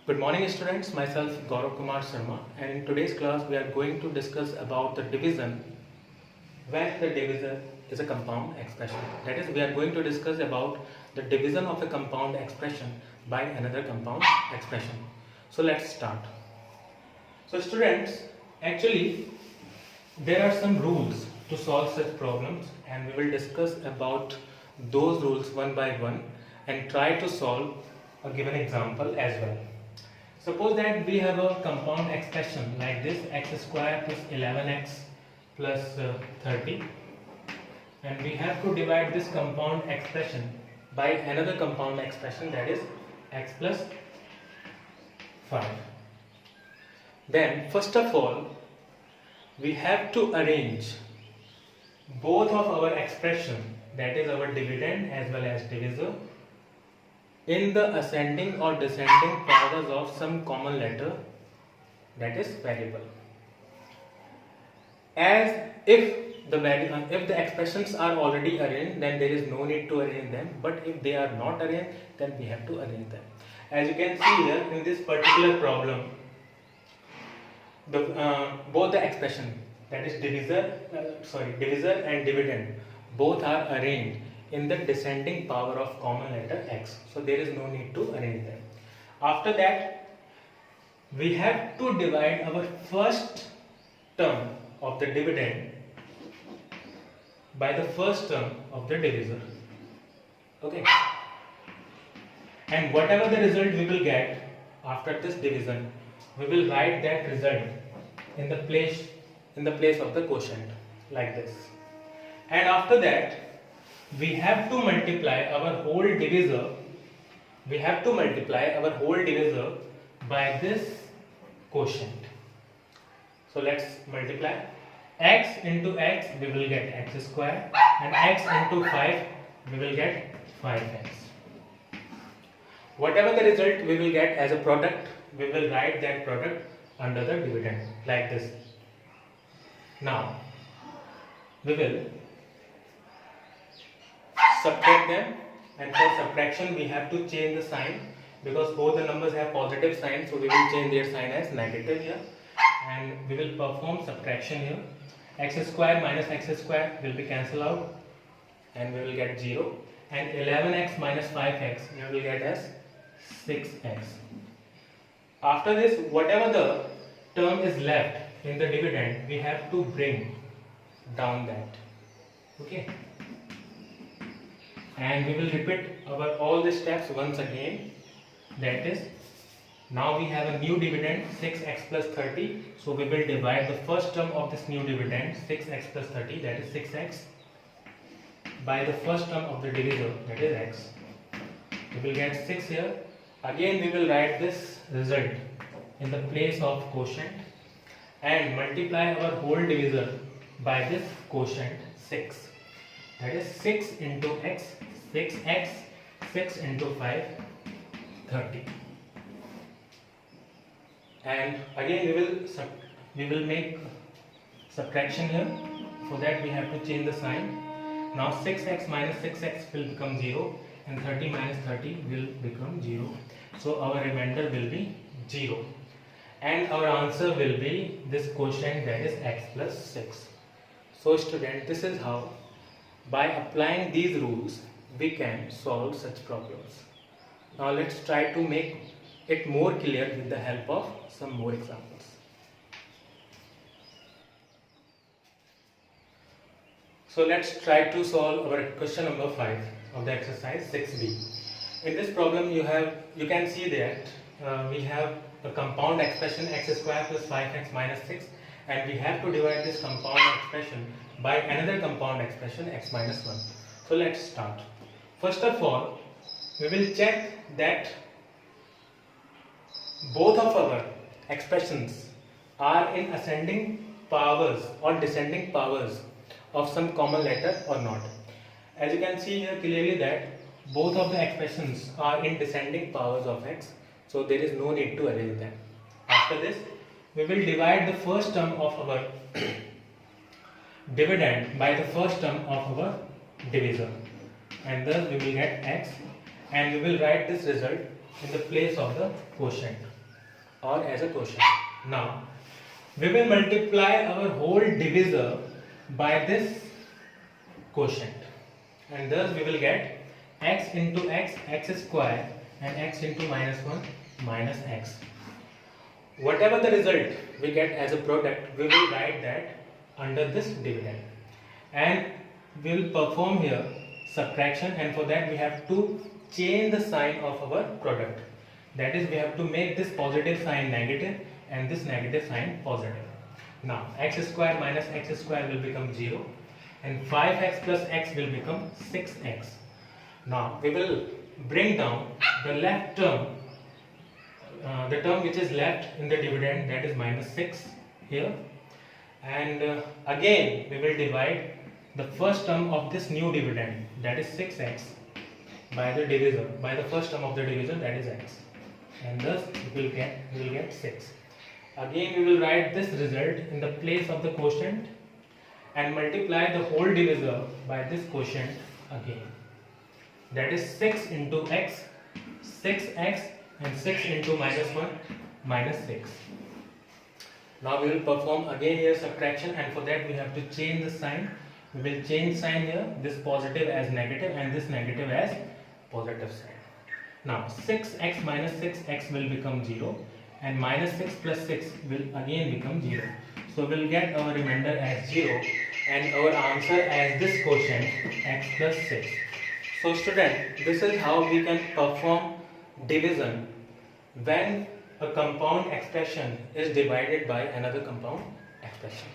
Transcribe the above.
Good morning students, myself Gaurav Kumar Sharma, and in today's class we are going to discuss about the division when the divisor is a compound expression. That is, we are going to discuss about the division of a compound expression by another compound expression. So let's start. So students, actually there are some rules to solve such problems, and we will discuss about those rules one by one and try to solve a given example as well. Suppose that we have a compound expression like this, x square plus 11x plus 30, and we have to divide this compound expression by another compound expression, that is x plus 5. Then first of all we have to arrange both of our expression, that is our dividend as well as divisor, in the ascending or descending powers of some common letter, that is variable. As if the expressions are already arranged, then there is no need to arrange them, but if they are not arranged, then we have to arrange them. As you can see here in this particular problem, both the expression, that is divisor and dividend, both are arranged in the descending power of common letter x, so there is no need to arrange them. After that we have to divide our first term of the dividend by the first term of the divisor. Okay, and whatever the result we will get after this division, we will write that result in the place of the quotient like this. And after that we have to multiply our whole divisor by this quotient. So let's multiply. X into x we will get x square, and x into 5 we will get 5x. Whatever the result we will get as a product, we will write that product under the dividend like this. Now we will subtract them, and for subtraction we have to change the sign because both the numbers have positive sign, so we will change their sign as negative here, and we will perform subtraction here. X square minus x square will be cancelled out and we will get 0, and 11x minus 5x we will get as 6x. After this, whatever the term is left in the dividend, we have to bring down that. Okay, and we will repeat all the steps once again. That is, now we have a new dividend 6x plus 30, so we will divide the first term of this new dividend 6x plus 30, that is 6x, by the first term of the divisor, that is x. We will get 6 here. Again we will write this result in the place of quotient and multiply our whole divisor by this quotient 6, that is 6 into x, 6x, 6 into 5, 30. And again we will make subtraction here. For that we have to change the sign. Now 6x minus 6x will become 0, and 30 minus 30 will become 0. So our remainder will be 0, and our answer will be this quotient, that is x plus 6. So student, this is how by applying these rules we can solve such problems. Now let's try to make it more clear with the help of some more examples. So let's try to solve our question number 5 of the exercise 6b. In this problem you can see that we have a compound expression x square plus 5x minus 6, and we have to divide this compound expression by another compound expression x minus 1. So let's start. First of all, we will check that both of our expressions are in ascending powers or descending powers of some common letter or not. As you can see here clearly that both of the expressions are in descending powers of x, so there is no need to arrange them. After this, we will divide the first term of our dividend by the first term of our divisor, and thus we will get x, and we will write this result in the place of the quotient. or as a quotient. Now we will multiply our whole divisor by this quotient, and thus we will get x into x, x square, and x into -1, minus x. Whatever the result we get as a product, we will write that under this dividend, and we will perform here subtraction, and for that we have to change the sign of our product. That is, we have to make this positive sign negative and this negative sign positive. Now x square minus x square will become 0, and 5x plus x will become 6x. Now we will bring down the left term, the term which is left in the dividend, that is -6 here, and again we will divide the first term of this new dividend, that is 6x, by the divisor, by the first term of the divisor, that is x, and thus we will get 6. Again we will write this result in the place of the quotient and multiply the whole divisor by this quotient again. That is 6 into x, 6x, and 6 into -1, -6. Now we will perform again here subtraction, and for that we have to change the sign. We will change sign here, this positive as negative and this negative as positive sign. Now 6x minus 6x will become 0, and -6 plus 6 will again become 0. So we will get our remainder as 0 and our answer as this quotient, x plus 6. So student, this is how we can perform division when a compound expression is divided by another compound expression.